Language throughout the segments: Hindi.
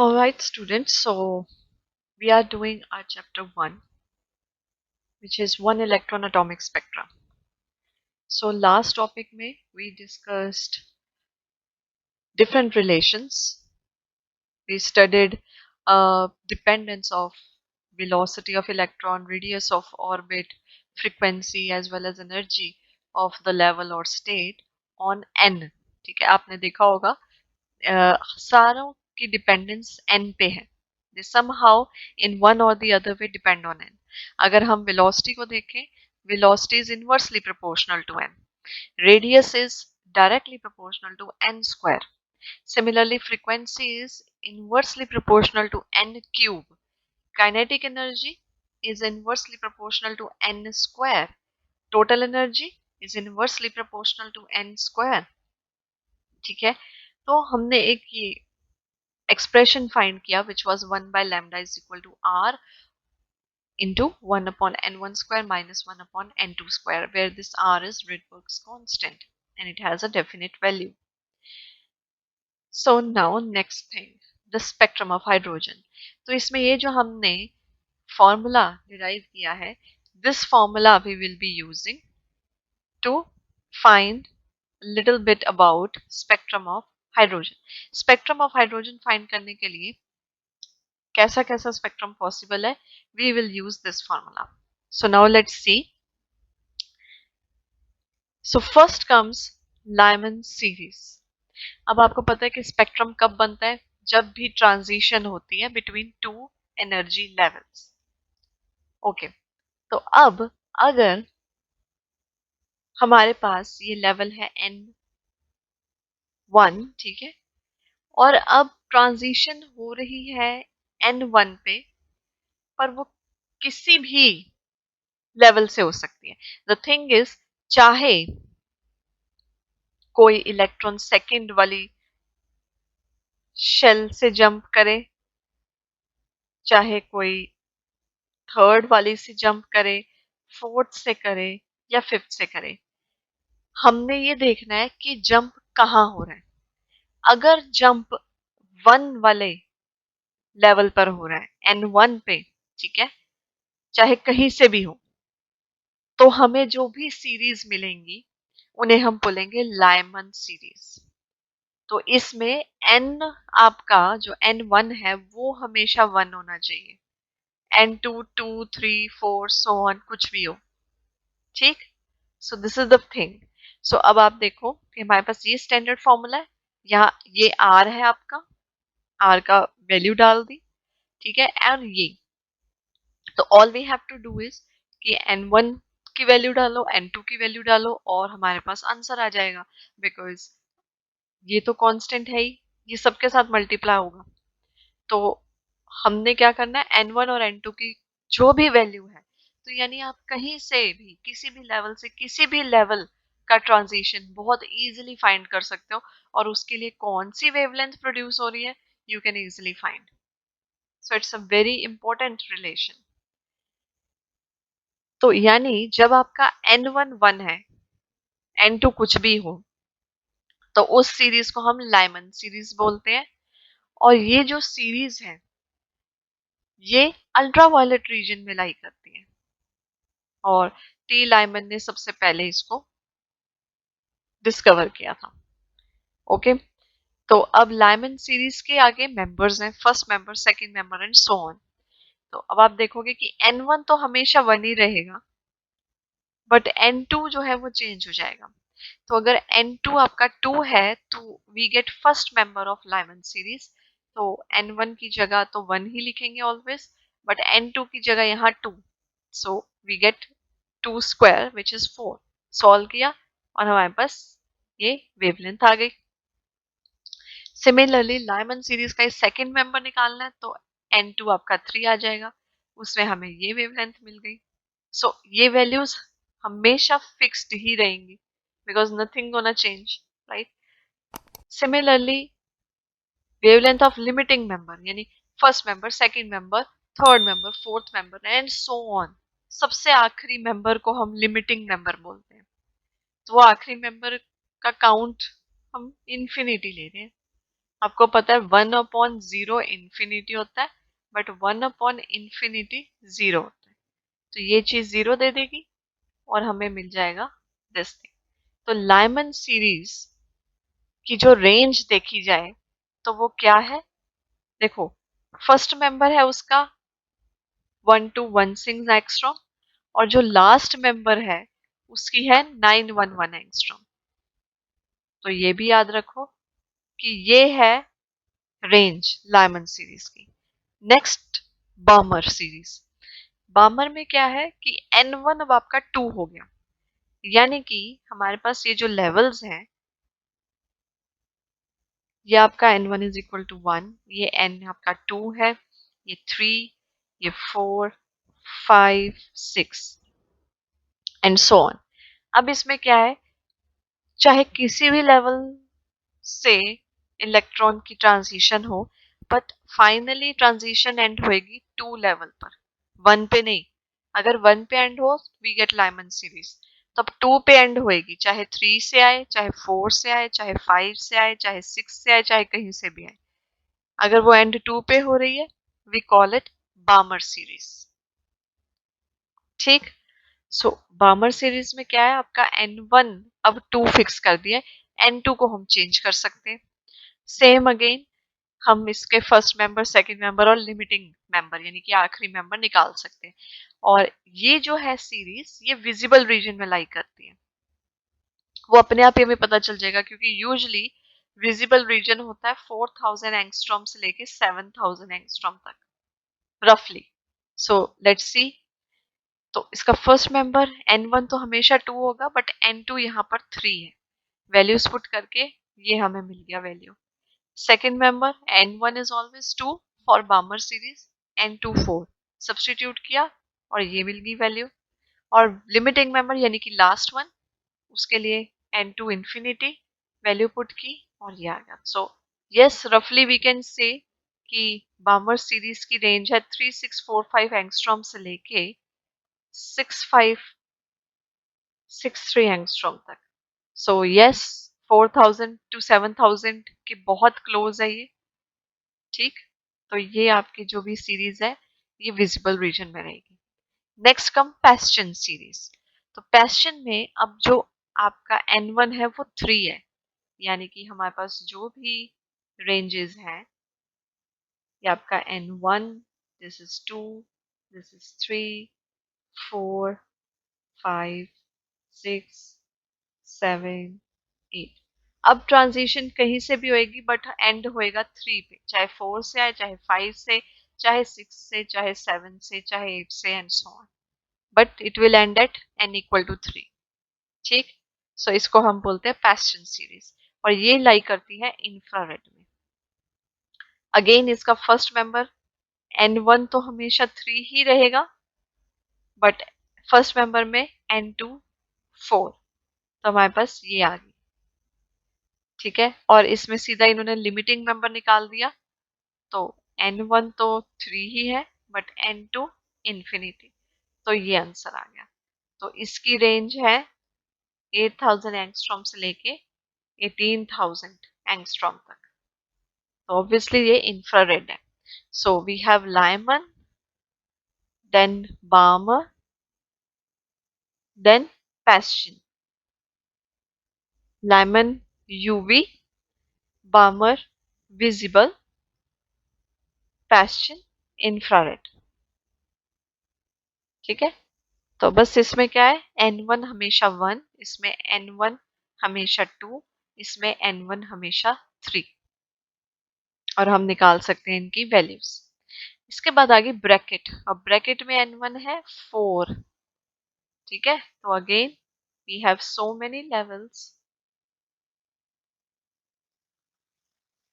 All right, students. So we are doing our chapter 1, which is one electron atomic spectra. So last topic में we discussed different relations. We studied dependence of velocity of electron, radius of orbit, frequency as well as energy of the level or state on n. ठीक है, आपने देखा होगा सारों की डिपेंडेंस n पे है. दे somehow in one or the other way depend on n. अगर हम velocity को देखें, velocity is inversely proportional to n. Radius is directly proportional to n square. Similarly, frequency is inversely proportional to n cube. Kinetic energy is inversely proportional to n square. Total energy is inversely proportional to n square. ठीक है, तो हमने एक ये expression find किया which was 1 by lambda is equal to r into 1 upon n1 square minus 1 upon n2 square, where this r is Rydberg's constant and it has a definite value. So now next thing, the spectrum of hydrogen. तो इसमें ये जो हमने formula derive किया है, this formula we will be using to find a little bit about spectrum of hydrogen. Spectrum of hydrogen find करने के लिए कैसा कैसा स्पेक्ट्रम पॉसिबल है, we will use this formula. So now let's see. So first comes Lyman series. अब आपको पता है कि स्पेक्ट्रम कब बनता है, जब भी ट्रांजिशन होती है between two energy levels. Okay, तो अब अगर हमारे पास ये लेवल है n1, ठीक है, और अब ट्रांजिशन हो रही है n1 पे, पर वो किसी भी लेवल से हो सकती है. द थिंग इज, चाहे कोई इलेक्ट्रॉन सेकंड वाली शेल से जंप करे, चाहे कोई थर्ड वाली से जंप करे, फोर्थ से करे या फिफ्थ से करे, हमने ये देखना है कि जंप कहाँ हो रहा है. अगर जंप 1 वाले लेवल पर हो रहा है n1 पे, ठीक है, चाहे कहीं से भी हो, तो हमें जो भी सीरीज मिलेंगी उन्हें हम बोलेंगे लाइमन सीरीज. तो इसमें n आपका जो n1 है वो हमेशा 1 होना चाहिए, n2 2 3 4 सो ऑन कुछ भी हो. ठीक, so this is the thing. So अब आप देखो कि हमारे पास ये स्टैंडर्ड फॉर्मूला है, यहाँ ये r है, आपका r का वैल्यू डाल दी, ठीक है, और ये, तो all we have to do is कि n1 की वैल्यू डालो, n2 की वैल्यू डालो और हमारे पास आंसर आ जाएगा, बिकॉज ये तो कांस्टेंट है ही, ये सबके साथ मल्टीप्लाई होगा. तो हमने क्या करना है, n1 और n2 की जो भी वैल्यू है, तो यानी आप कहीं से भी किसी भी लेवल से किसी भी लेवल का ट्रांजिशन बहुत इजीली फाइंड कर सकते हो, और उसके लिए कौन सी वेवलेंथ प्रोड्यूस हो रही है you can easily find. So it's a very important relation. तो यानी जब आपका n1 1 है, n2 कुछ भी हो, तो उस सीरीज को हम लाइमन सीरीज बोलते हैं. और ये जो सीरीज है ये अल्ट्रावायलेट रीजन में लाई करती है, और टी लाइमन ने सबसे पहले इसको डिस्कवर किया था. ओके, तो अब लाइमन सीरीज के आगे मेंबर्स हैं, first member, second member and so on. तो अब आप देखोगे कि n1 तो हमेशा 1 ही रहेगा, बट n2 जो है वो चेंज हो जाएगा. तो अगर n2 आपका 2 है तो we get first member of Lyman series. तो n1 की जगह तो 1 ही लिखेंगे ऑलवेज, बट n2 की जगह यहाँ 2, so we get 2 square which is 4. Solve किया और हमारे पास ये वेवलेंथ आ गई. सिमिलरली लाइमन सीरीज का सेकंड मेंबर निकालना है, तो n2 आपका 3 आ जाएगा, उसमें हमें ये वेवलेंथ मिल गई. सो ये वैल्यूज हमेशा फिक्स्ड ही रहेंगी because nothing gonna change, right? Similarly, wavelength of limiting member यानी first member, second member, third member, fourth member and so on. सबसे आखिरी मेंबर को हम लिमिटिंग मेंबर बोलते हैं. तो वो आखिरी मेंबर का काउंट हम इन्फिनिटी ले रहे हैं. आपको पता है 1/0 इंफिनिटी होता है, बट 1/infinity 0 होता है। तो ये चीज 0 दे देगी और हमें मिल जाएगा दिस थिंग। तो लाइमन सीरीज की जो रेंज देखी जाए तो वो क्या है, देखो फर्स्ट मेंबर है उसका 1 to 1 एंगस्ट्रॉम और जो लास्ट मेंबर है उसकी है 911 एंगस्ट्रॉम। तो ये भी याद रखो कि ये है रेंज लाइमन सीरीज की। Next Balmer series. बामर में क्या है कि N1 अब आपका 2 हो गया, यानी कि हमारे पास ये जो लेवल्स हैं, ये आपका N1 इज इक्वल टू 1, ये N आपका 2 है, ये 3, ये 4, 5, 6 एंड सो ऑन। अब इसमें क्या है, चाहे किसी भी लेवल से इलेक्ट्रॉन की ट्रांजिशन हो, बट फाइनली ट्रांजिशन एंड होएगी 2 लेवल पर, 1 पे नहीं। अगर 1 पे एंड हो वी गेट लाइमन सीरीज, तब 2 पे एंड होएगी, चाहे 3 से आए, चाहे 4 से आए, चाहे 5 से आए, चाहे 6 से आए, चाहे कहीं से भी आए। अगर वो एंड 2 पे हो रही है we call it Balmer series. ठीक। सो बामर सीरीज में क्या है, आपका N1 अब 2 फिक्स कर दिया है, N2 को हम चेंज कर सकते हैं। सेम अगेन हम इसके फर्स्ट मेंबर, सेकंड मेंबर और लिमिटिंग मेंबर यानी कि आखिरी मेंबर निकाल सकते हैं। और ये जो है सीरीज ये विजिबल रीजन में लाई करती है, वो अपने आप ही हमें पता चल जाएगा क्योंकि यूजुअली विजिबल रीजन होता है 4000 एंगस्ट्रॉम से लेके 7000 एंगस्ट्रॉम तक रफली। So let's see. तो इसका फर्स्ट मेंबर N1 तो हमेशा 2 होगा, बट N2 यहाँ पर 3 है। वैल्यूज पुट करके ये हमें मिल गया value. Second member N1 is always 2 for Balmer series, N2 4 substitute किया और ये मिल गई वैल्यू। और लिमिटिंग मेंबर यानी कि लास्ट वन, उसके लिए N2 इंफिनिटी वैल्यू पुट की और ये आ गया। सो यस रफली वी कैन से कि बामर सीरीज की रेंज है 3645 एंगस्ट्रॉम से लेके 6563 एंगस्ट्रॉम तक। सो यस 4000 to 7000 के बहुत क्लोज है ये। ठीक। तो ये आपकी जो भी सीरीज है ये विजिबल रीजन में रहेगी। Next come Paschen series. तो पेस्चन में अब जो आपका N1 है वो 3 है, यानी कि हमारे पास जो भी रेंजेस हैं, ये आपका N1, this is 2, this is 3, 4, 5, 6, 7, 8। अब ट्रांजिशन कहीं से भी होएगी बट एंड होएगा 3 पे, चाहे 4 से आए, चाहे 5 से, चाहे 6 से, चाहे 7 से, चाहे 8 से and so on, but it will end at n equal to 3। ठीक। सो इसको हम बोलते हैं पेस्चन सीरीज और ये लाई करती है इंफ्रारेड में। अगेन इसका फर्स्ट मेंबर N1 तो हमेशा 3 ही रहेगा, बट फर्स्ट मेंबर में N2 4। तो हमारे पास ये आ गई। ठीक है। और इसमें सीधा इन्होंने लिमिटिंग मेंबर निकाल दिया, तो N1 तो 3 ही है, बट N2 इंफिनिटी। तो ये आंसर आ गया। तो इसकी रेंज है 8000 एंगस्ट्रॉम से लेके 18000 एंगस्ट्रॉम तक। तो ऑब्वियसली ये इंफ्रारेड है। So we have Lyman, then Balmer, then Paschen. Lyman UV, Balmer visible, Paschen infrared. ठीक है। तो बस इसमें क्या है, N1 हमेशा 1, इसमें N1 हमेशा 2, इसमें N1 हमेशा 3 और हम निकाल सकते हैं इनकी वैल्यूज। इसके बाद आगे ब्रैकेट, अब ब्रैकेट में N1 है 4। ठीक है। तो again we have so many levels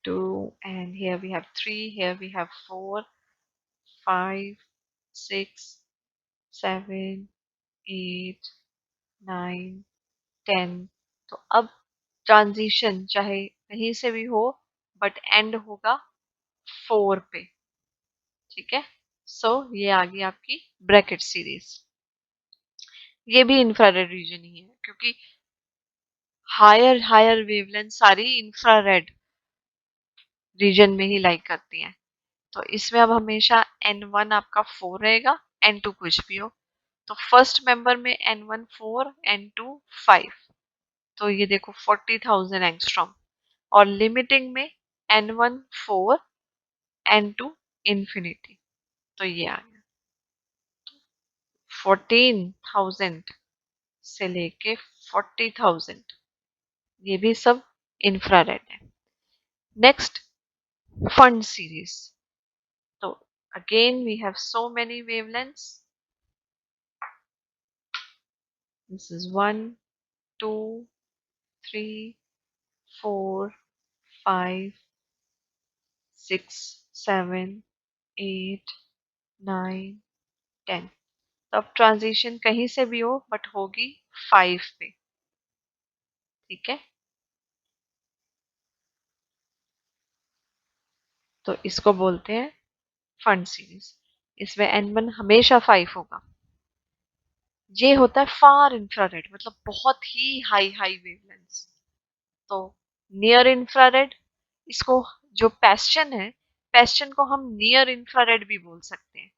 2 and here we have 3, here we have 4, 5, 6, 7, 8, 9, 10। तो अब ट्रांजिशन चाहे कहीं से भी हो बट एंड होगा 4 पे। ठीक है। सो ये आ गई आपकी ब्रैकेट सीरीज। ये भी इंफ्रारेड रीजन ही है क्योंकि हायर हायर वेवलेंथ सारी इंफ्रारेड रीजन में ही लाई करती हैं। तो इसमें अब हमेशा N1 आपका 4 रहेगा, N2 कुछ भी हो। तो फर्स्ट मेंबर में N1 4, N2 5, तो ये देखो 40,000 एंगस्ट्रॉम। और लिमिटिंग में N1 4, N2 इंफिनिटी, तो ये आ गया 14,000 से लेके 40,000, ये भी सब इंफ्रारेड है। Next, fund series. तो again we have so many wavelengths. This is 1, 2, 3, 4, 5, 6, 7, 8, 9, 10। तो अब ट्रांजिशन कहीं से भी हो बट होगी 5 पे, ठीक है। तो इसको बोलते हैं फंड सीरीज। इसमें N1 हमेशा 5 होगा। ये होता है फार इंफ्रारेड, मतलब बहुत ही हाई हाई वेवलेंथ्स। तो नियर इंफ्रारेड, इसको जो पैस्चन है, पैस्चन को हम नियर इंफ्रारेड भी बोल सकते हैं।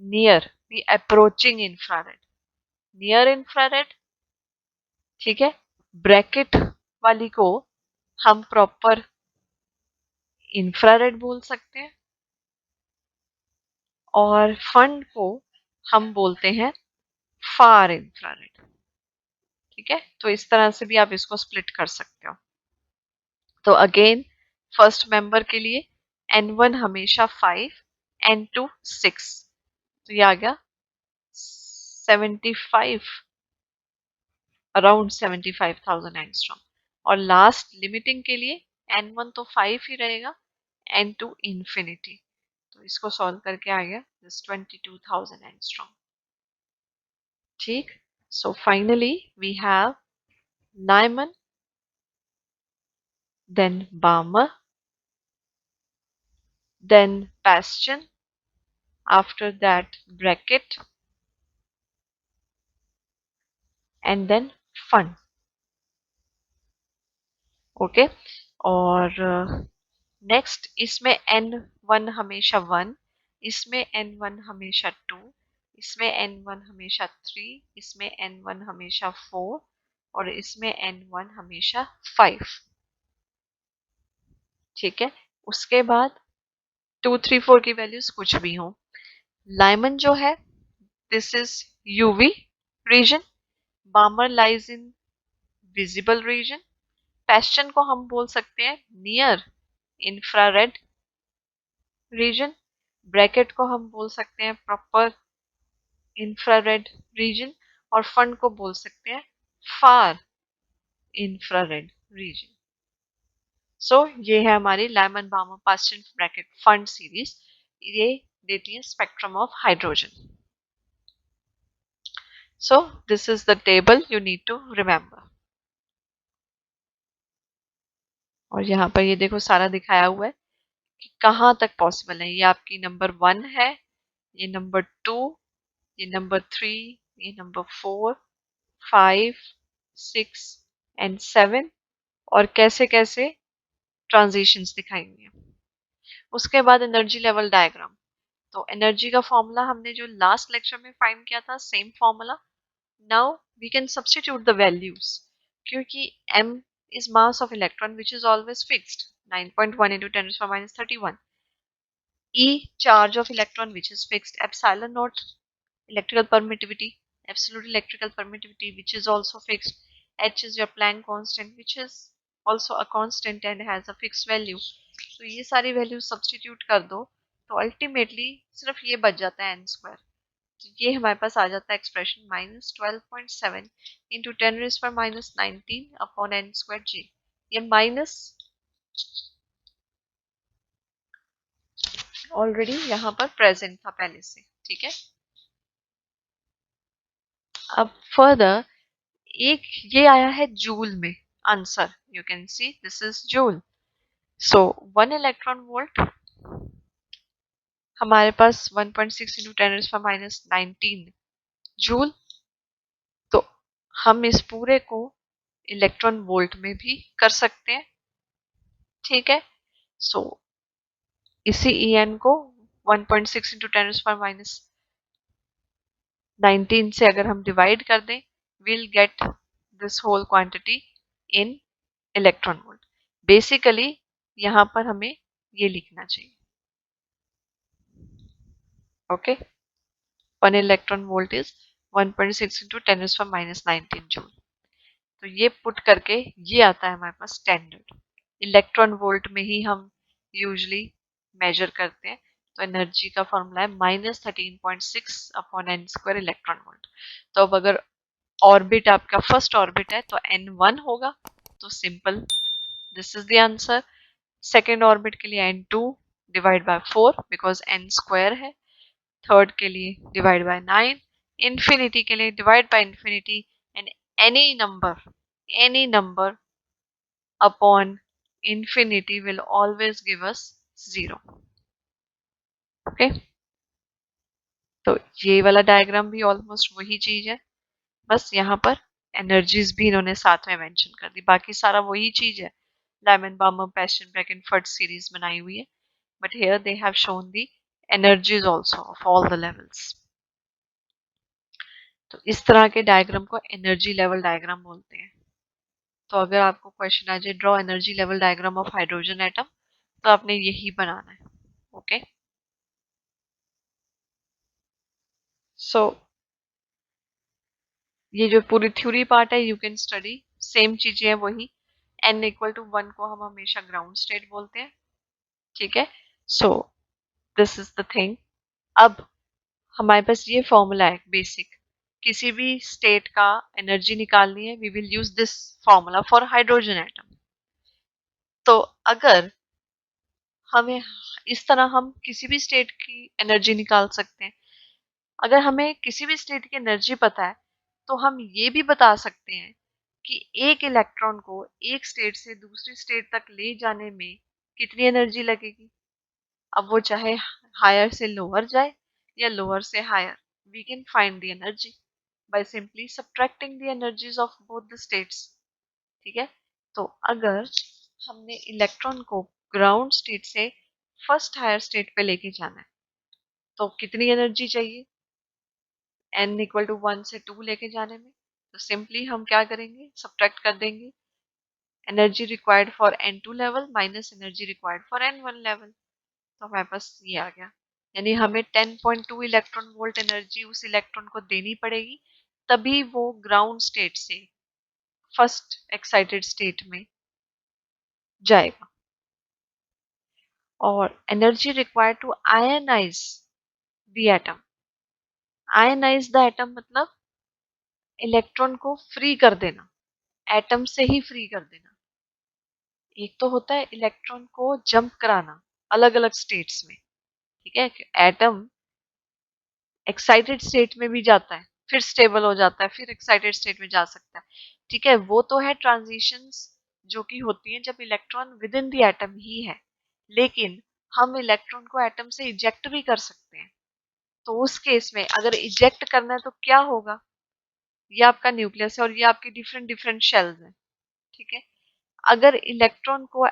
नियर भी अप्रोचिंग इंफ्रारेड, नियर इंफ्रारेड, ठीक है। ब्रैकेट वाली को हम प्रॉपर इंफ्रारेड बोल सकते हैं, और फंड को हम बोलते हैं फार इंफ्रारेड, ठीक है। तो इस तरह से भी आप इसको स्प्लिट कर सकते हो। तो अगेन फर्स्ट मेंबर के लिए N1 हमेशा 5, N2 6, तो ये आ गया 75, अराउंड 75,000 एंगस्ट्रॉम। और लास्ट लिमिटिंग के लिए N1 तो 5 ही रहेगा, N2 इंफिनिटी, तो इसको सॉल्व करके आ गया 22,000 एंगस्ट्रॉम, ठीक। So finally we have Lyman, then Balmer, then Bastian, after that Brackett, and then Fun, okay. और नेक्स्ट इसमें N1 हमेशा 1, इसमें N1 हमेशा 2, इसमें N1 हमेशा 3, इसमें N1 हमेशा 4, और इसमें N1 हमेशा 5, ठीक है। उसके बाद 2, 3, 4 की वैल्यूज कुछ भी हो। लाइमन जो है, this is UV region, Balmer lies in visible region, Paschen को हम बोल सकते हैं नियर इंफ्रारेड रीजन, ब्रैकेट को हम बोल सकते हैं प्रॉपर इंफ्रारेड रीजन, और फंड को बोल सकते हैं फार इंफ्रारेड रीजन। सो ये है हमारी Lyman Balmer Paschen Brackett Pfund series, ये देती है spectrum of hydrogen. So this is the table you need to remember. और यहाँ पर ये देखो सारा दिखाया हुआ है कि कहाँ तक पॉसिबल है। ये आपकी नंबर 1 है, ये नंबर 2, ये नंबर 3, ये नंबर 4, 5, 6 एंड 7, और कैसे कैसे ट्रांजिशंस दिखाई हुई हैं। उसके बाद एनर्जी लेवल डायग्राम। तो एनर्जी का फॉर्मूला हमने जो लास्ट लेक्चर में फाइंड किया था, same formula. Now we can substitute the values, क्योंकि m is mass of electron which is always fixed, 9.1 into 10 to the minus 31. E, charge of electron which is fixed. Epsilon naught, electrical permittivity, absolute electrical permittivity which is also fixed. H is your Planck constant which is also a constant and has a fixed value. तो ये सारी वैल्यू सब्स्टिट्यूट कर दो, तो अल्टीमेटली सिर्फ ये बच जाता है n स्क्वायर। तो ये हमारे पास आ जाता है expression -12.7 into 10⁻⁻19 upon n square जी। ये माइनस ऑलरेडी यहाँ पर प्रेजेंट था पहले से, ठीक है। अब फर्दर एक ये आया है जूल में answer, you can see this is joule. So 1 electron volt हमारे पास 1.6 इंटू 10⁻⁻19 जूल। तो हम इस पूरे को इलेक्ट्रॉन वोल्ट में भी कर सकते हैं, ठीक है। सो इसी En को 1.6 इंटू 10⁻19 से अगर हम डिवाइड कर दें, we'll get this whole quantity in electron volt. Basically यहां पर हमें ये लिखना चाहिए, okay. 1 electron volt is 1.6 into 10⁻19 joule. तो ये पुट करके ये आता है हमारे पास स्टैंडर्ड। इलेक्ट्रॉन वोल्ट में ही हम यूजली मेजर करते हैं। तो एनर्जी का फॉर्मूला है -13.6 upon n square electron volt. तो अब अगर ऑर्बिट आपका फर्स्ट ऑर्बिट है तो n1 होगा, तो simple, this is the answer. Second orbit के लिए n2 divide by 4 because n square है। थर्ड के लिए डिवाइड बाय 9, इंफिनिटी के लिए divide by infinity, and any number upon infinity will always give us 0, okay. तो ये वाला डायग्राम भी ऑलमोस्ट वही चीज है, बस यहाँ पर एनर्जीज भी इन्होंने साथ में मेंशन कर दी। बाकी सारा वही चीज है, लाइमन बार्मर पैशन ब्रैकेट फर्ट सीरीज बनाई हुई है, but here they have shown the energies also of all the levels. तो इस तरह के डायग्राम को एनर्जी लेवल डायग्राम बोलते हैं। तो अगर आपको क्वेश्चन आ जाए draw energy level diagram of hydrogen atom, तो आपने यही बनाना है, ओके। सो ये जो पूरी थ्योरी पार्ट है यू कैन स्टडी, सेम चीजें हैं वही। n इक्वल टू 1 को हम हमेशा ग्राउंड स्टेट बोलते हैं, ठीक है। सो दिस इज द थिंग। अब हमारे पास ये फॉर्मूला है बेसिक, किसी भी स्टेट का एनर्जी निकालनी है, we will use this formula for hydrogen atom. तो अगर हमें इस तरह हम किसी भी स्टेट की एनर्जी निकाल सकते हैं। अगर हमें किसी भी स्टेट की एनर्जी पता है तो हम ये भी बता सकते हैं कि एक इलेक्ट्रॉन को एक स्टेट से दूसरी स्टेट तक ले जाने में कितनी एनर्जी लगेगी। अब वो चाहे हायर से लोअर जाए या लोअर से higher, we can find the energy by simply subtracting the energies of both the states, ठीक है। तो अगर हमने इलेक्ट्रॉन को ग्राउंड स्टेट से फर्स्ट हायर स्टेट पे लेके जाना है तो कितनी एनर्जी चाहिए n इक्वल टू 1 से 2 लेके जाने में। तो सिंपली हम क्या करेंगे, सब्ट्रैक्ट कर देंगे energy required for n2 level minus energy required for n1 level. तो हमारे पास ये आ गया, यानी हमें 10.2 इलेक्ट्रॉन वोल्ट एनर्जी उस इलेक्ट्रॉन को देनी पड़ेगी, तभी वो ग्राउंड स्टेट से फर्स्ट एक्साइटेड स्टेट में जाएगा। और energy required to ionize the atom, ionize the atom मतलब इलेक्ट्रॉन को फ्री कर देना, एटम से ही फ्री कर देना। एक तो होता है इलेक्ट्रॉन को जंप कराना अलग अलग स्टेट्स में, ठीक है। एटम एक्साइटेड स्टेट में भी जाता है, फिर स्टेबल हो जाता है, फिर एक्साइटेड स्टेट में जा सकता है, ठीक है। वो तो है ट्रांजिशंस जो कि होती हैं जब electron within the atom ही है, लेकिन हम इलेक्ट्रॉन को एटम से इजेक्ट भी कर सकते हैं। तो उस केस में अगर इजेक्ट करना है तो क्या होगा, ये आपका न्यूक्लियस है और ये आपकी डिफरेंट डिफरेंट शेल्स हैं, ठीक है। अगर इलेक्ट्रॉन को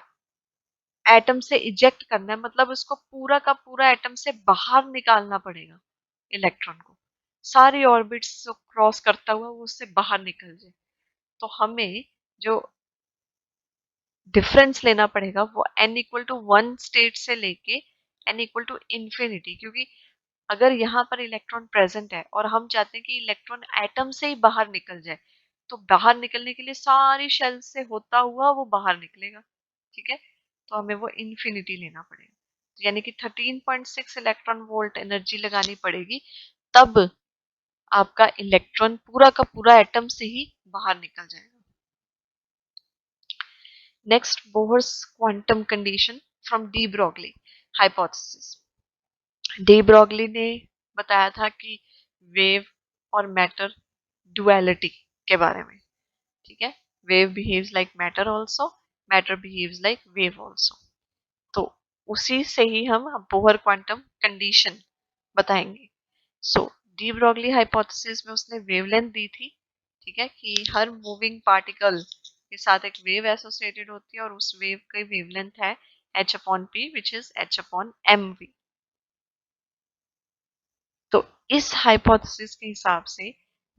एटम से इजेक्ट करना है मतलब उसको पूरा का पूरा एटम से बाहर निकालना पड़ेगा इलेक्ट्रॉन को, सारी ऑर्बिट्स को क्रॉस करता हुआ वो उससे बाहर निकल जाए। तो हमें जो डिफरेंस लेना पड़ेगा वो n इक्वल टू 1 स्टेट से लेके n इक्वल टू इंफिनिटी, क्योंकि अगर यहाँ पर इलेक्ट्रॉन प्रेजेंट है और हम चाहते हैं कि इलेक्ट्रॉन एटम से ही बाहर निकल जाए, तो बाहर निकलने के लिए सारी शेल से होता हुआ वो बाहर निकलेगा, ठीक है। तो हमें वो इंफिनिटी लेना पड़ेगा, तो यानी कि 13.6 इलेक्ट्रॉन वोल्ट एनर्जी लगानी पड़ेगी, तब आपका इलेक्ट्रॉन पूरा का पूरा एटम से ही बाहर निकल जाएगा। Next, Bohr's quantum condition from de Broglie hypothesis. De Broglie ने बताया था कि वेव और मैटर डुअलिटी के बारे में, ठीक है। Wave behaves like matter also, matter behaves like wave also. तो उसी से ही हम बोहर क्वांटम कंडीशन बताएंगे। सो डी ब्रॉगली हाइपोथेसिस में उसने वेवलेंथ दी थी, ठीक है, कि हर मूविंग पार्टिकल के साथ एक वेव एसोसिएटेड होती है और उस वेव की वेवलेंथ है h/p which is h/mv। तो इस हाइपोथेसिस के हिसाब से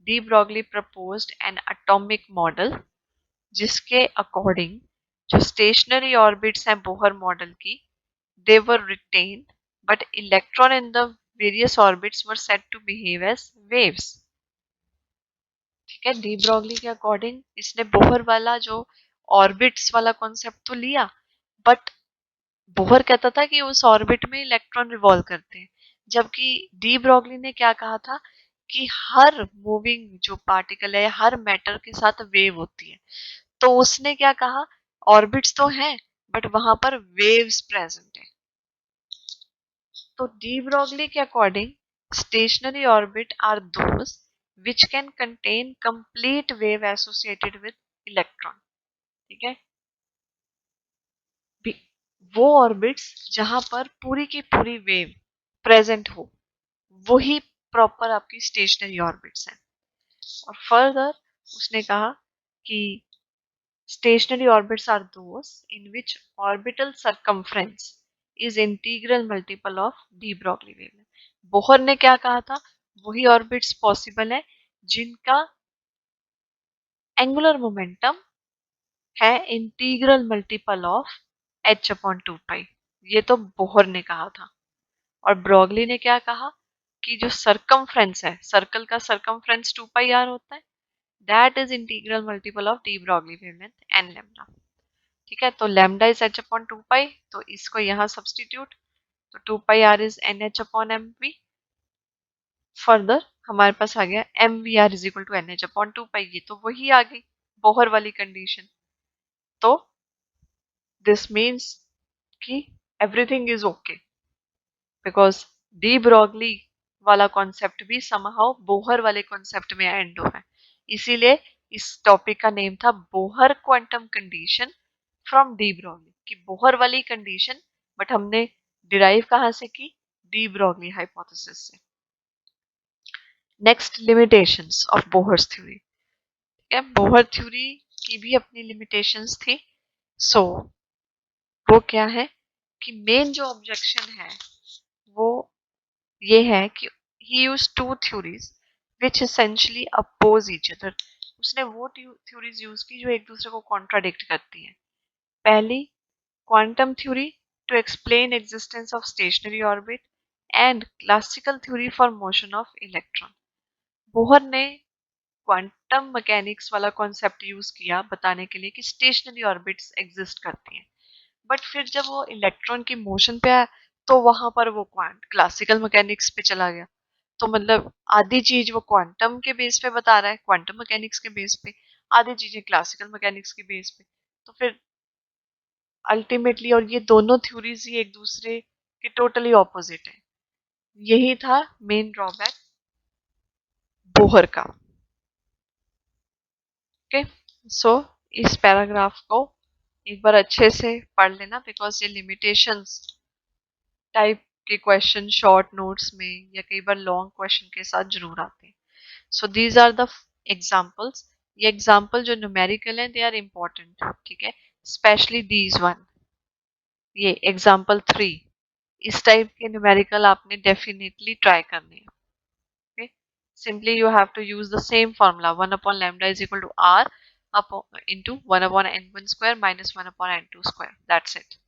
de Broglie proposed N atomic model जिसके अकॉर्डिंग जो स्टेशनरी ऑर्बिट्स हैं बोहर मॉडल की they were retained but electron in the various orbits were said to behave as waves। ठीक है, डी ब्रॉगली के अकॉर्डिंग इसने बोहर वाला जो ऑर्बिट्स वाला कॉन्सेप्ट तो लिया, बट बोहर कहता था कि उस ऑर्बिट में इलेक्ट्रॉन रिवॉल्व करते हैं, जबकि डी ब्रॉगली ने क्या कहा था कि हर मूविंग जो पार्टिकल है हर मैटर के साथ वेव होती है। तो उसने क्या कहा, ऑर्बिट्स तो हैं बट वहां पर वेव्स प्रेजेंट है। तो डी ब्रॉगली के according stationary orbit are those which can contain complete wave associated with electron। ठीक है, वो ऑर्बिट्स जहां पर पूरी की पूरी वेव प्रेजेंट हो वही प्रॉपर आपकी स्टेशनरी ऑर्बिट्स हैं। और फर्दर उसने कहा कि stationary orbits are those in which orbital circumference is integral multiple of de Broglie wavelength। Bohr ने क्या कहा था, वही ऑर्बिट्स पॉसिबल है जिनका एंगुलर मोमेंटम है इंटीग्रल मल्टीपल ऑफ h/2π। ये तो बोहर ने कहा था। और ब्रॉगली ने क्या कहा कि जो सरकमफ्रेंस है, सर्कल का सरकमफ्रेंस 2πr होता है, that is integral multiple of de Broglie wavelength n lambda. ठीक है, तो लैम्डा इज h/2π, तो इसको यहाँ सब्सटीट्यूट, तो 2πr इज nh/mv। फर्दर हमारे पास आ गया mvr is equal to nh/2π। ये तो वही आ गई बोहर वाली कंडीशन। तो दिस मीन्स कि everything is okay because de Broglie वाला कॉन्सेप्ट भी समहाउ बोहर वाले कॉन्सेप्ट में एंड हो रहा है। इसीलिए इस टॉपिक का नेम था Bohr quantum condition from de Broglie, कि बोहर वाली कंडीशन बट हमने डिराइव कहां से की, डी ब्रॉगली हाइपोथेसिस से। Next, limitations of Bohr's theory. ठीक है, बोहर थ्योरी की भी अपनी लिमिटेशंस थी। सो वो क्या है कि मेन जो ऑब्जेक्शन है वो ये है कि he used two theories which essentially oppose each other। उसने वो थ्योरीज यूज की जो एक दूसरे को कॉन्ट्राडिक्ट करती हैं। पहली, quantum theory to explain existence of stationary orbit and classical theory for motion of electron. Bohr ने क्वांटम मैकेनिक्स वाला कॉन्सेप्ट यूज किया बताने के लिए कि स्टेशनरी ऑर्बिट्स एग्जिस्ट करती हैं, बट फिर जब वो इलेक्ट्रॉन की मोशन पे आया तो वहां पर वो क्लासिकल मैकेनिक्स पे चला गया। तो मतलब आधी चीज वो क्वांटम के बेस पे बता रहा है, क्वांटम मैकेनिक्स के बेस पे, आधी चीजें क्लासिकल मैकेनिक्स के बेस पे। तो फिर अल्टीमेटली, और ये दोनों थ्योरीज ही एक दूसरे के टोटली ऑपोजिट है। यही था मेन ड्रॉबैक बोहर का। ओके, सो इस पैराग्राफ को एक बार अच्छे से पढ़ लेना बिकॉज ये लिमिटेशंस टाइप के क्वेश्चन शॉर्ट नोट्स में या कई बार लॉन्ग क्वेश्चन के साथ जरूर आते हैं। So these are the examples. ये एग्जाम्पल जो न्यूमेरिकल हैं दे आर इम्पोर्टेंट। ठीक है, स्पेशली दीज वन, ये एग्जाम्पल 3, इस टाइप के न्यूमेरिकल आपने डेफिनेटली ट्राई करने हैं। Okay, simply you have to use the same formula 1/λ is equal to r into 1/n1 square minus 1/n2 square, that's it।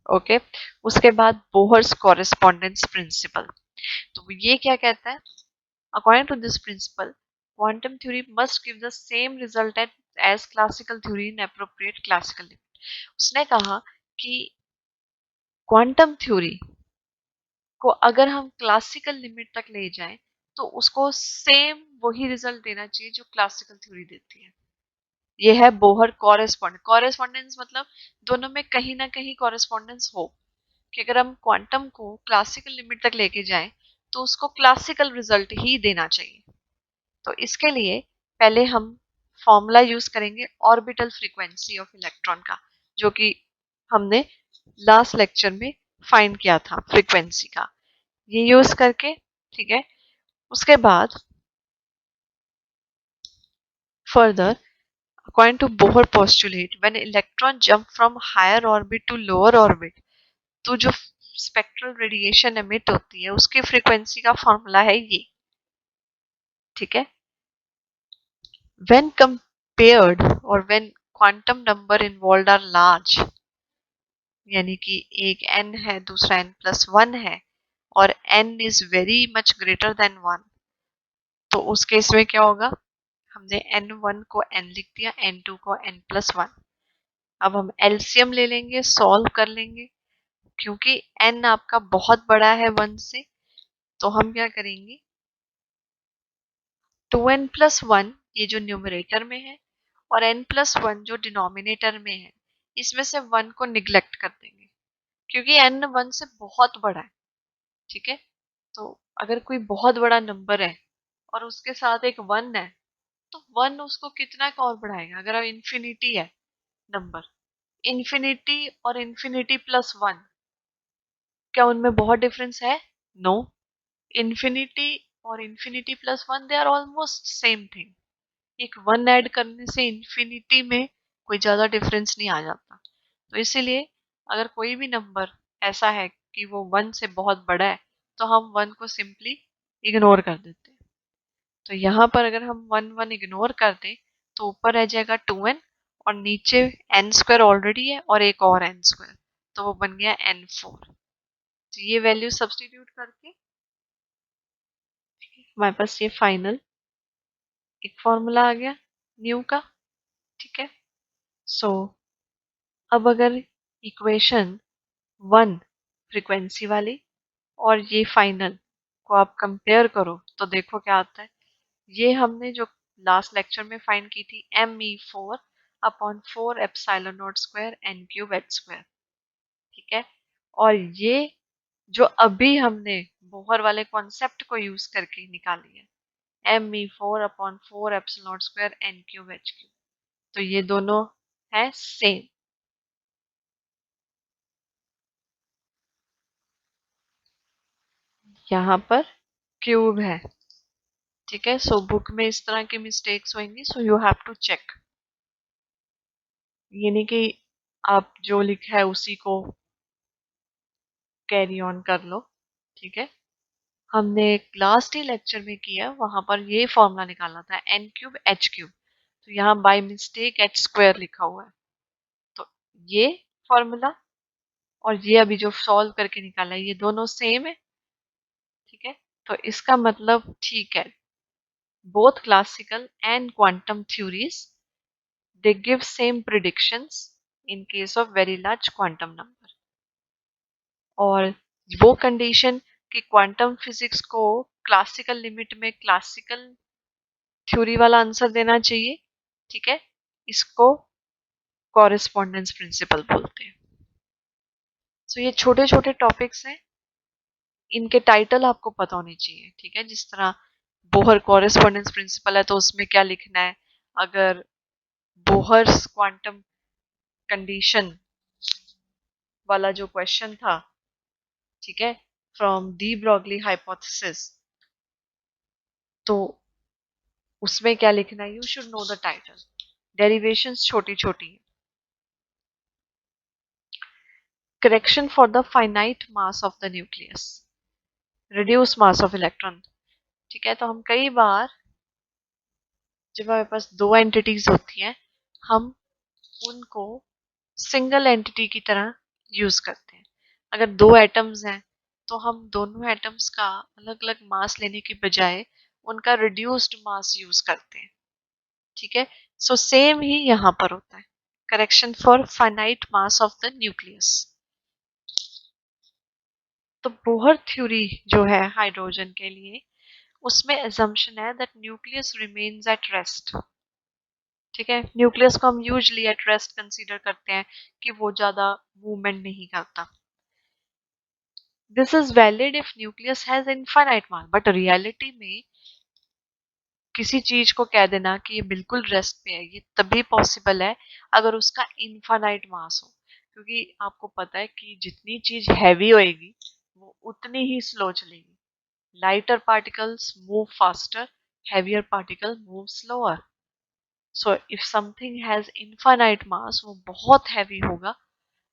Okay, उसके बाद बोहर्स कॉरेस्पॉन्डेंस प्रिंसिपल। तो ये क्या कहता है, according to this principle quantum theory must give the same result as classical theory in appropriate classical limit. उसने कहा कि क्वांटम थ्योरी को अगर हम क्लासिकल लिमिट तक ले जाएं तो उसको सेम वही रिजल्ट देना चाहिए जो क्लासिकल थ्योरी देती है। यह है बोहर कॉरेस्पॉन्डेंस मतलब दोनों में कहीं ना कहीं कॉरेस्पॉन्डेंस हो, कि अगर हम क्वांटम को क्लासिकल लिमिट तक लेके जाएं तो उसको क्लासिकल रिजल्ट ही देना चाहिए। तो इसके लिए पहले हम फॉर्मूला यूज करेंगे ऑर्बिटल फ्रीक्वेंसी ऑफ इलेक्ट्रॉन का, जो कि हमने लास्ट लेक्चर में फाइंड किया था फ्रीक्वेंसी का, ये यूज करके। ठीक है, उसके बाद further According to Bohr postulate, when electron jump from higher orbit to lower orbit, तो जो स्पेक्ट्रल रेडिएशन एमिट होती है उसकी फ्रीक्वेंसी का फॉर्मूला है ये, ठीक है। When compared or when quantum number involved are large, यानी कि एक n है दूसरा n+1 है और n is very much greater than 1, तो उस केस में क्या होगा, हमने n1 को n लिख दिया, n2 को n+1। अब हम एलसीएम ले लेंगे, सॉल्व कर लेंगे। क्योंकि n आपका बहुत बड़ा है 1 से, तो हम क्या करेंगे, 2n+1 ये जो न्यूमरेटर में है और n+1 जो डिनोमिनेटर में है, इसमें से 1 को निग्लेक्ट कर देंगे क्योंकि n 1 से बहुत बड़ा है, ठीक है। तो अगर कोई बहुत बड़ा नंबर है और उसके साथ एक 1 है, तो 1 उसको कितना का और बढ़ाएगा। अगर अब इन्फिनिटी है नंबर, इन्फिनिटी और इन्फिनिटी+1, क्या उनमें बहुत डिफरेंस है? नो। इन्फिनिटी और infinity they are almost same thing. एक 1 ऐड करने से इन्फिनिटी में कोई ज्यादा डिफरेंस नहीं आ जाता। तो इसीलिए अगर कोई भी नंबर ऐसा है कि वो 1 से बहुत बड़ा है, तो हम 1 को सिंपली इग्नोर कर देते हैं। तो यहाँ पर अगर हम 1 1 इग्नोर कर दें तो ऊपर रह जाएगा 2n और नीचे n² ऑलरेडी है और एक और n², तो वो बन गया n4। तो ये वैल्यू सब्स्टिट्यूट करके हमारे पास ये फाइनल एक फॉर्मूला आ गया न्यू का, ठीक है। सो अब अगर इक्वेशन 1 फ्रीक्वेंसी वाली और ये फाइनल को आप कंपेयर करो तो देखो क्या आता है। ये हमने जो लास्ट लेक्चर में फाइंड की थी me4/4 n³h², ठीक है। और ये जो अभी हमने बोहर वाले कॉन्सेप्ट को यूज करके निकाली है me4/4 n³h², तो ये दोनों है सेम। यहाँ पर क्यूब है, ठीक है। सो बुक में इस तरह की मिस्टेक्स होंगी, so you have to check. ये नहीं कि आप जो लिखा है उसी को कैरी ऑन कर लो, ठीक है। हमने लास्ट ही लेक्चर में किया, वहां पर ये फॉर्मूला निकालना था n³h³, तो यहाँ बाय मिस्टेक h² लिखा हुआ है। तो ये फॉर्मूला और ये अभी जो सॉल्व करके निकाला है, ये दोनों सेम है, ठीक है। तो इसका मतलब ठीक है, both classical and quantum theories they give same predictions in case of very large quantum number। और वो कंडीशन कि क्वांटम फिजिक्स को क्लासिकल लिमिट में क्लासिकल थ्योरी वाला आंसर देना चाहिए, ठीक है, इसको कॉरेस्पॉन्डेंस प्रिंसिपल बोलते हैं। सो ये छोटे छोटे टॉपिक्स हैं, इनके टाइटल आपको पता होने चाहिए, ठीक है। जिस तरह बोहर कॉरेस्पॉन्डेंस प्रिंसिपल है तो उसमें क्या लिखना है, अगर बोहर्स क्वांटम कंडीशन वाला जो क्वेश्चन था, ठीक है, फ्रॉम डी ब्रॉगली हाइपोथेसिस, तो उसमें क्या लिखना है, you should know the title. Derivations छोटी छोटी है। Correction for the finite mass of the nucleus, reduce mass of electron, ठीक है। तो हम कई बार जब हमारे पास दो एंटिटीज होती हैं, हम उनको सिंगल एंटिटी की तरह यूज करते हैं। अगर दो एटम्स हैं तो हम दोनों एटम्स का अलग अलग मास लेने की बजाय उनका रिड्यूस्ड मास यूज करते हैं, ठीक है। सो सेम ही यहाँ पर होता है, correction for finite mass of the nucleus. तो बोहर थ्योरी जो है हाइड्रोजन के लिए, उसमें assumption है that nucleus remains at rest, ठीक है। न्यूक्लियस को हम यूजली एट रेस्ट कंसीडर करते हैं कि वो ज्यादा मूवमेंट नहीं करता। This is valid if nucleus has infinite mass, but reality में किसी चीज को कह देना कि ये बिल्कुल रेस्ट पे है, ये तभी पॉसिबल है अगर उसका इनफाइनाइट मास हो। क्योंकि आपको पता है कि जितनी चीज हैवी होएगी वो उतनी ही स्लो चलेगी। Lighter particles move faster, heavier particle move slower। So if something has infinite mass, वो बहुत हैवी होगा,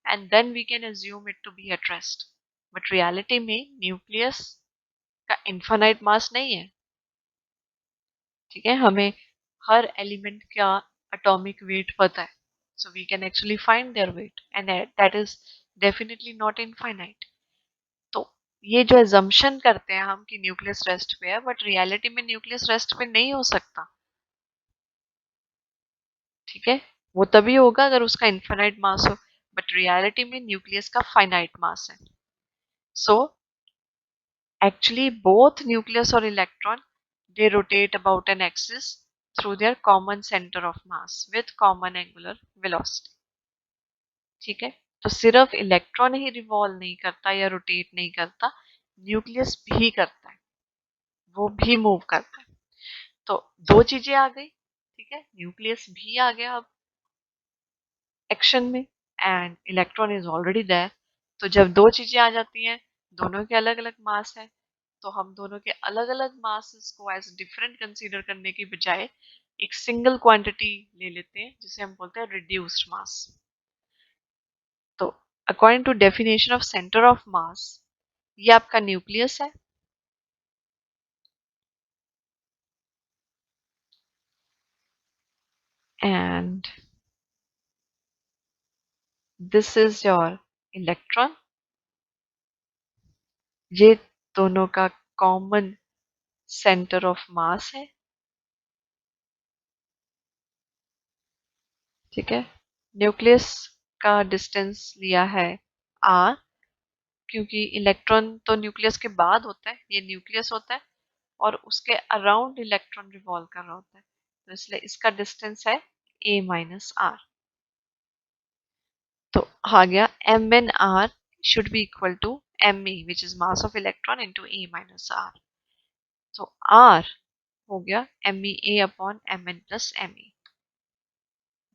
and then we can assume it to be at rest. But reality में न्यूक्लियस का इनफाइनाइट मास नहीं है। ठीक है, हमें हर एलिमेंट का एटॉमिक वेट पता है, so we can actually find their weight and that is definitely not infinite. तो ये जो एजम्पशन करते हैं हम कि न्यूक्लियस रेस्ट पे है, बट रियलिटी में न्यूक्लियस रेस्ट पे नहीं हो सकता। ठीक है, वो तभी होगा अगर उसका इनफाइनाइट मास हो, बट रियलिटी में न्यूक्लियस का फाइनाइट मास है। सो actually both nucleus or electron, they rotate about an axis through their common center of mass with common angular velocity। ठीक है, तो सिर्फ इलेक्ट्रॉन ही रिवॉल्व नहीं करता या रोटेट नहीं करता, न्यूक्लियस भी करता है, वो भी मूव करता है। तो दो चीजें आ गई। ठीक है, न्यूक्लियस भी आ गया अब एक्शन में, and electron is already there. तो जब दो चीजें आ जाती हैं, दोनों के अलग अलग मास है, तो हम दोनों के अलग अलग मासेस को एज डिफरेंट कंसीडर करने की बजाय एक सिंगल क्वांटिटी ले लेते हैं, जिसे हम बोलते हैं रिड्यूस्ड मास। तो according to definition of centre of mass, ये आपका न्यूक्लियस है, and this is your electron. ये दोनों का कॉमन सेंटर ऑफ मास है। ठीक है, न्यूक्लियस का डिस्टेंस लिया है r, क्योंकि इलेक्ट्रॉन तो न्यूक्लियस के बाद होता है, ये न्यूक्लियस होता है और उसके अराउंड इलेक्ट्रॉन रिवॉल्व कर रहा होता है, तो इसलिए इसका डिस्टेंस है a माइनस आर। तो आ गया m n r should be equal to me, which is mass of electron, into a minus r। तो r हो गया MEA upon Mn plus Me।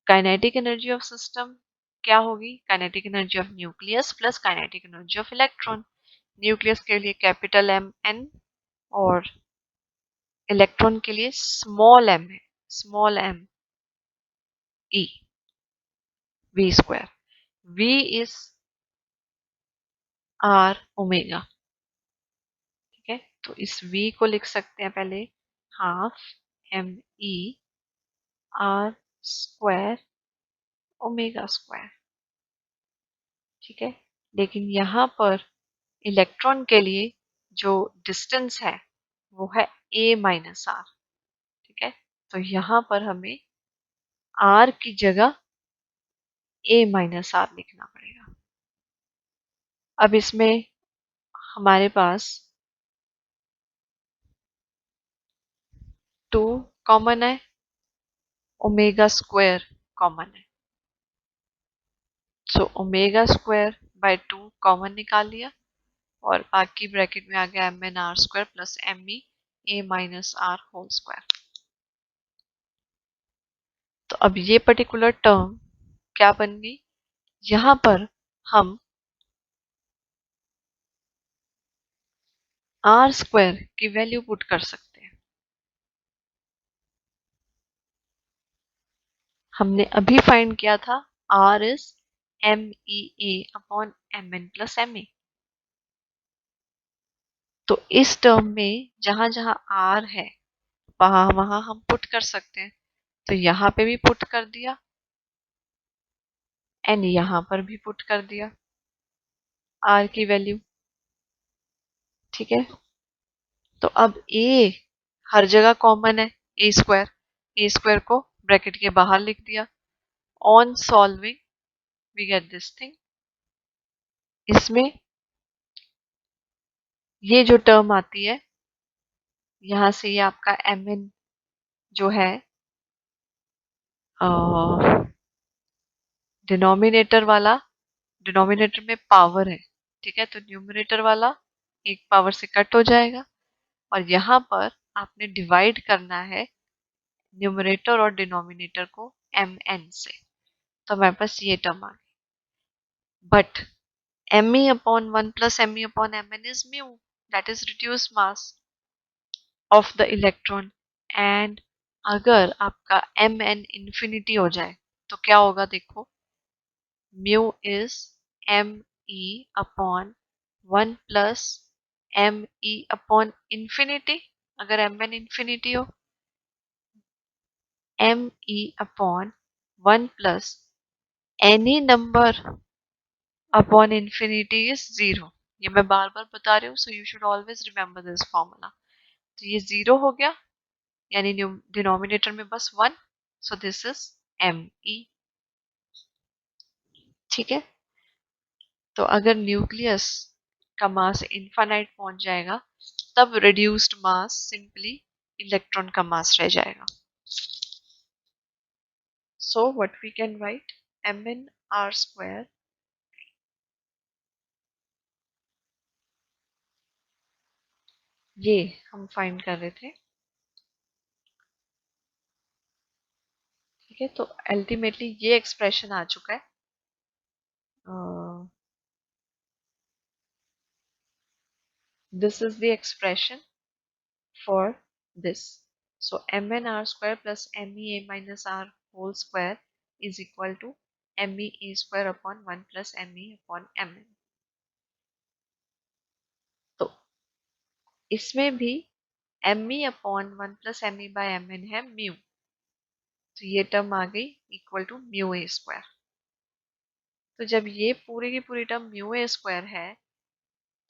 Kinetic energy of system क्या होगी? Kinetic energy of nucleus plus kinetic energy of electron. Nucleus के लिए कैपिटल M n और इलेक्ट्रॉन के लिए स्मॉल m है, small m e v square. v is r omega. ठीक है, तो इस v को लिख सकते हैं पहले half m e r square omega square. ठीक है, लेकिन यहाँ पर इलेक्ट्रॉन के लिए जो डिस्टेंस है वो है a माइनस आर। ठीक है, तो यहाँ पर हमें r की जगह a माइनस आर लिखना पड़ेगा। अब इसमें हमारे पास 2 कॉमन है, ओमेगा स्क्वायर कॉमन है, so omega square by 2 common निकाल लिया और बाकी ब्रैकेट में आ गया M N R square plus M E A minus R whole square. तो अब ये पर्टिकुलर टर्म क्या बन गई? यहाँ पर हम आर स्क्वायर की वैल्यू पुट कर सकते हैं। हमने अभी फाइंड किया था R is M E A upon M N plus M A. तो इस टर्म में जहां जहां आर है वहां वहां हम पुट कर सकते हैं, तो यहाँ पे भी पुट कर दिया एंड यहाँ पर भी पुट कर दिया आर की वैल्यू। ठीक है, तो अब ए हर जगह कॉमन है, ए स्क्वायर को ब्रैकेट के बाहर लिख दिया। On solving we get this thing. इसमें ये जो टर्म आती है, यहाँ से ये आपका एम एन जो है डिनोमिनेटर वाला, डिनोमिनेटर में पावर है। ठीक है, तो न्यूमरेटर वाला एक पावर से कट हो जाएगा और यहाँ पर आपने डिवाइड करना है न्यूमरेटर और डिनोमिनेटर को एम एन से, तो हमारे पास ये टर्म आ गई। But me upon 1 plus me upon mn is mu, that is reduced mass of the electron, and अगर आपका एम एन इन्फिनिटी हो जाए तो क्या होगा देखो, mu is M E upon 1 + M E upon infinity. अगर एम एन इन्फिनिटी हो, M E upon 1 + any number upon infinity is 0। ये मैं बार बार बता रही हूँ, so you should always remember this formula. तो ये 0 हो गया, यानी डिनोमिनेटर में बस 1, so this is M E. ठीक है, तो अगर न्यूक्लियस का मास इनफाइनाइट पहुंच जाएगा तब रिड्यूस्ड मास सिंपली इलेक्ट्रॉन का मास रह जाएगा। So what we can write, mn r², ये हम फाइंड कर रहे थे। ठीक है, तो अल्टीमेटली ये एक्सप्रेशन आ चुका है। This is the expression for this. So mn r² plus mea minus r whole square is equal to mea square upon 1 plus me upon mn. तो इसमें भी me upon 1 plus me by mn है म्यू, तो ये टर्म आ गई equal to mu A square. तो जब ये पूरी की पूरी टर्म म्यू ए स्क्वायर है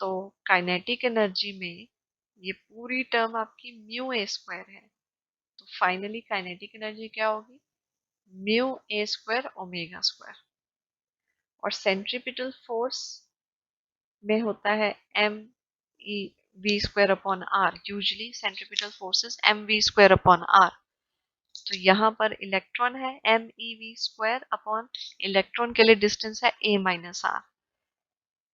तो काइनेटिक एनर्जी में ये पूरी टर्म आपकी म्यू ए स्क्वायर है। तो फाइनली काइनेटिक एनर्जी क्या होगी, mu A square omega square. और सेंट्रीपिटल फोर्स में होता है M E V square upon R. Usually centripetal forces M V square upon R. तो यहाँ पर इलेक्ट्रॉन है M E V square upon, electron के लिए डिस्टेंस है A minus R,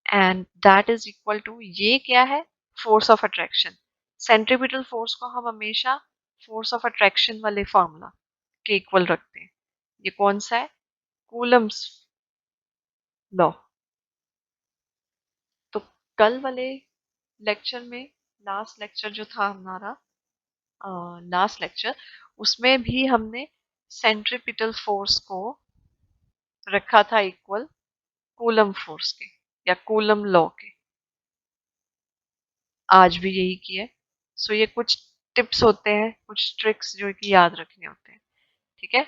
and that is equal to, ये क्या है, force of attraction. Centripetal force को हम हमेशा फोर्स ऑफ अट्रैक्शन वाले फॉर्मूला के इक्वल रखते हैं। ये कौन सा है, कूलम्स लॉ। तो कल वाले लेक्चर में, लास्ट लेक्चर जो था हमारा, लास्ट लेक्चर, उसमें भी हमने सेंट्रीपिटल फोर्स को रखा था इक्वल कूलम फोर्स के या कूलम लॉ के। आज भी यही किया है। सो ये कुछ टिप्स होते हैं, कुछ ट्रिक्स जो कि याद रखने होते हैं। ठीक है,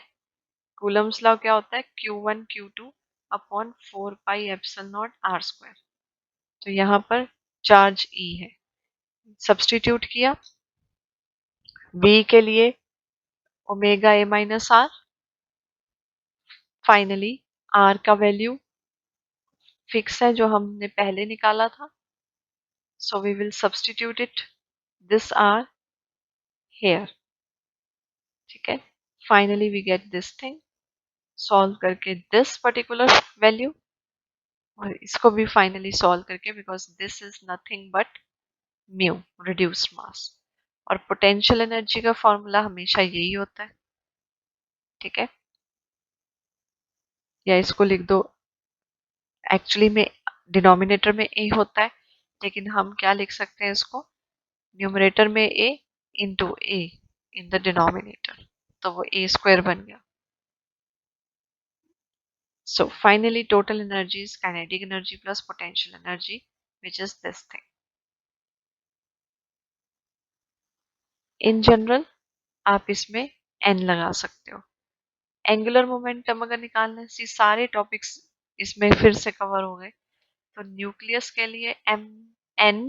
कूलम्स लॉ क्या होता है, Q1 Q2 अपॉन 4πε0r²। तो यहाँ पर चार्ज E है, सब्सटीट्यूट किया, V के लिए omega A minus R, finally R का वैल्यू फिक्स है जो हमने पहले निकाला था, so we will substitute it this R here. ठीक है, finally we get this thing, solve करके दिस पर्टिकुलर वैल्यू, और इसको भी फाइनली सॉल्व करके, because this is nothing but mu, reduced mass. और पोटेंशियल एनर्जी का फॉर्मूला हमेशा यही होता है। ठीक है, या इसको लिख दो, एक्चुअली में डिनोमिनेटर में ए होता है, लेकिन हम क्या लिख सकते हैं इसको, न्यूमरेटर में A into A in the denominator, तो वो a² बन गया। So finally total energy is kinetic energy plus potential energy, which is this thing. In general आप इसमें n लगा सकते हो। एंगुलर मोमेंटम अगर निकालना है, सारे टॉपिक्स इसमें फिर से कवर हो गए। तो न्यूक्लियस के लिए एम एन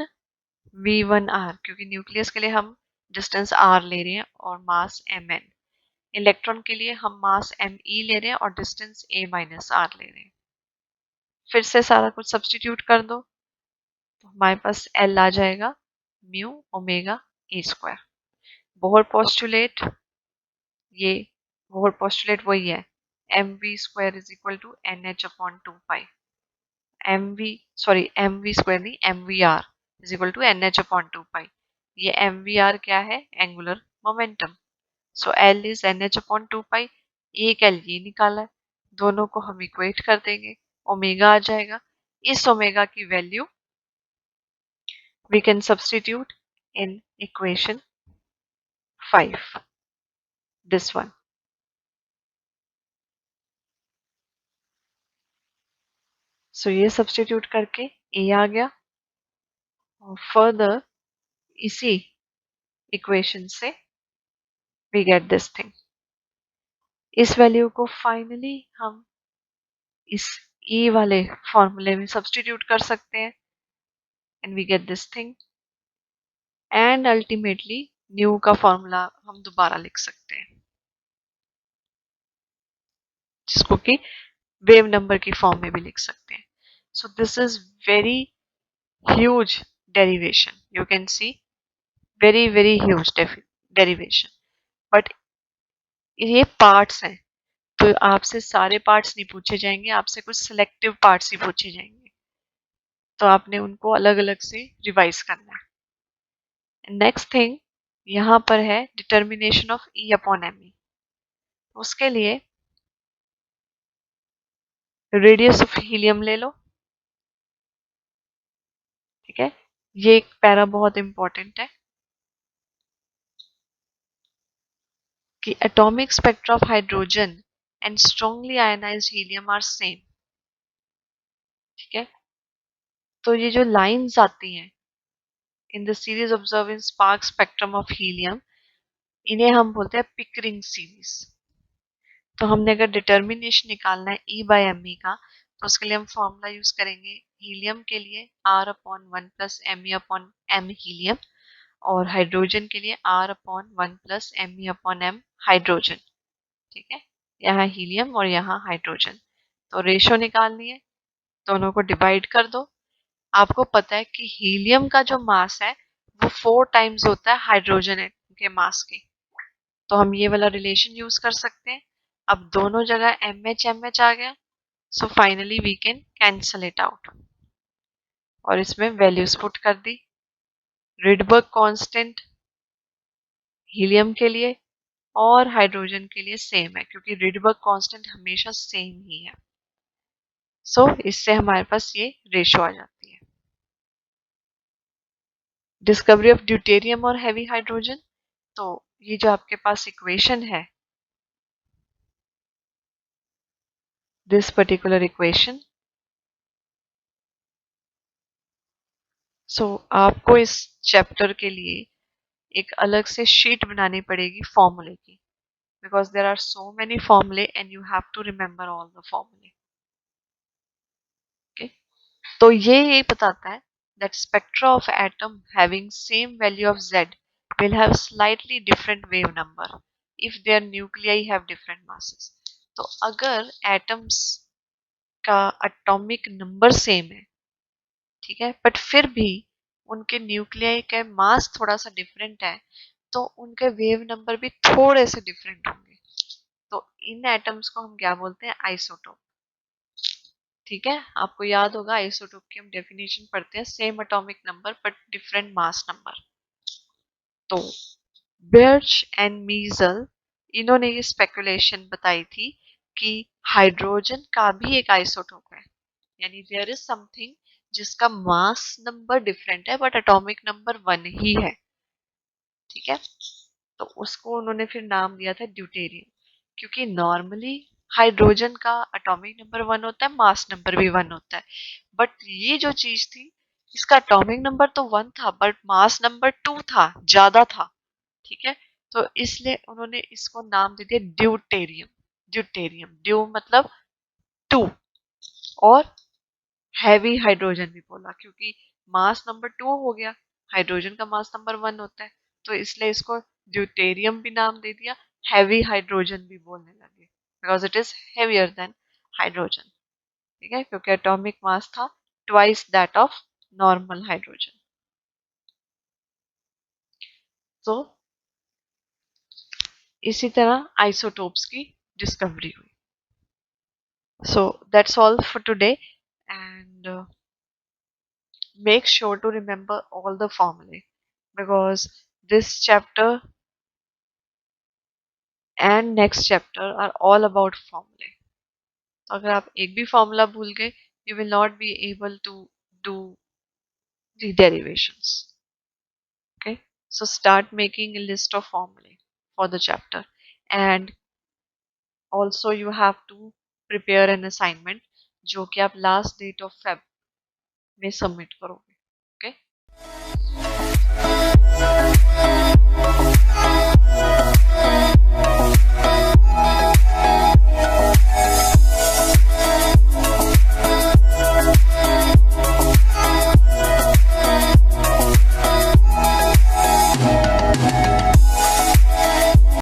v1r, क्योंकि न्यूक्लियस के लिए हम डिस्टेंस r ले रहे हैं और मास mn। इलेक्ट्रॉन के लिए हम मास me ले रहे हैं और डिस्टेंस a माइनस r ले रहे हैं। फिर से सारा कुछ सब्सटीट्यूट कर दो, तो हमारे पास L आ जाएगा mu omega A square. Bohr postulate, ये बोहर पोस्टुलेट वही है, mv² is equal to nh upon 2 pi. mv² नहीं, mvr is equal to nh upon 2 pi. ये mvr क्या है, angular momentum. So L is nh upon 2 pi. एक L ये निकाला है, दोनों को हम इक्वेट कर देंगे, ओमेगा आ जाएगा। इस ओमेगा की value we can substitute in equation 5। this one. So ये सब्स्टिट्यूट करके a आ गया और फर्दर इसी इक्वेशन से we get this thing. इस वैल्यू को फाइनली हम इस e वाले फॉर्मूले में सब्स्टिट्यूट कर सकते हैं and we get this thing. And ultimately new का फॉर्मूला हम दोबारा लिख सकते हैं जिसको कि वेव नंबर की फॉर्म में भी लिख सकते हैं. सो this is very huge derivation. You can see very very huge derivation. But ये पार्ट्स हैं तो आपसे सारे पार्ट्स नहीं पूछे जाएंगे, आपसे कुछ सिलेक्टिव पार्ट्स ही पूछे जाएंगे तो आपने उनको अलग अलग से रिवाइज करना है. नेक्स्ट थिंग यहाँ पर है determination of E upon M E. उसके लिए रेडियस ऑफ हीलियम ले लो. ठीक है, ये एक पैरा बहुत इंपॉर्टेंट है कि atomic spectra of hydrogen and strongly ionized helium are same. ठीक है, तो ये जो लाइंस आती हैं in the series observe in spark spectrum of helium, इन्हें हम बोलते हैं पिकरिंग सीरीज. तो हमने अगर डिटर्मिनेशन निकालना है ई बाय एम ई का तो उसके लिए हम फॉर्मूला यूज करेंगे हीलियम के लिए R upon one plus M E upon M helium और हाइड्रोजन के लिए R upon one plus M E upon M hydrogen. ठीक है, यहाँ हीलियम और यहाँ हाइड्रोजन. तो रेशो निकालनी है, दोनों को डिवाइड कर दो. आपको पता है कि हीलियम का जो मास है वो 4 टाइम्स होता है हाइड्रोजन के मास के. तो हम ये वाला रिलेशन यूज कर सकते हैं. अब दोनों जगह एम एच आ गया. So finally we can cancel it out और इसमें वैल्यूज पुट कर दी. रिडबर्ग कांस्टेंट हीलियम के लिए और हाइड्रोजन के लिए सेम है क्योंकि रिडबर्ग कांस्टेंट हमेशा सेम ही है. सो इससे हमारे पास ये रेशो आ जाती है. डिस्कवरी ऑफ ड्यूटेरियम और हैवी हाइड्रोजन. तो ये जो आपके पास इक्वेशन है, दिस पर्टिकुलर इक्वेशन, सो आपको इस चैप्टर के लिए एक अलग से शीट बनानी पड़ेगी फॉर्मूले की because there are so many formulae and you have to remember all the formulae. Okay, तो ये बताता है that spectra of atom having same value of Z will have slightly different wave number if their nuclei have different masses. तो अगर atoms का atomic number same है, ठीक है, बट फिर भी उनके न्यूक्लियाई का मास थोड़ा सा डिफरेंट है तो उनके वेव नंबर भी थोड़े से डिफरेंट होंगे. तो इन एटम्स को हम क्या बोलते हैं, आइसोटोप. ठीक है, आपको याद होगा आइसोटोप की हम डेफिनेशन पढ़ते हैं same atomic number but different mass number. तो बर्च एंड मीजल इन्होंने ये स्पेकुलेशन बताई थी कि हाइड्रोजन का भी एक आइसोटोप है, यानी देयर इज समथिंग जिसका मास नंबर डिफरेंट है बट एटॉमिक नंबर वन ही है. ठीक है, तो उसको उन्होंने फिर नाम दिया था ड्यूटेरियम क्योंकि नॉर्मली हाइड्रोजन का एटॉमिक नंबर वन होता है, मास नंबर भी वन होता है. बट ये जो चीज थी इसका एटॉमिक नंबर तो वन था बट मास नंबर टू था, ज्यादा था. ठीक है, तो इसलिए उन्होंने इसको नाम दे दिया ड्यूटेरियम. ड्यूटेरियम, ड्यू मतलब टू और हैवी हाइड्रोजन भी बोला क्योंकि मास नंबर टू हो गया, हाइड्रोजन का मास नंबर वन होता है तो इसलिए इसको ड्यूटेरियम भी नाम दे दिया. हैवी हाइड्रोजन भी बोलने लगे because it is heavier than hydrogen. ठीक है, क्योंकि एटॉमिक मास था twice that of normal hydrogen. तो इसी तरह आइसोटोप्स की डिस्कवरी हुई. So that's all for today and make sure to remember all the formulae because this chapter and next chapter are all about formulae. तो अगर आप एक भी फॉर्मूला भूल गए you will not be able to do the derivations. Okay, so start making a list of formulae for the chapter and also you have to prepare an assignment जो कि आप लास्ट डेट ऑफ फेब में सबमिट करोगे.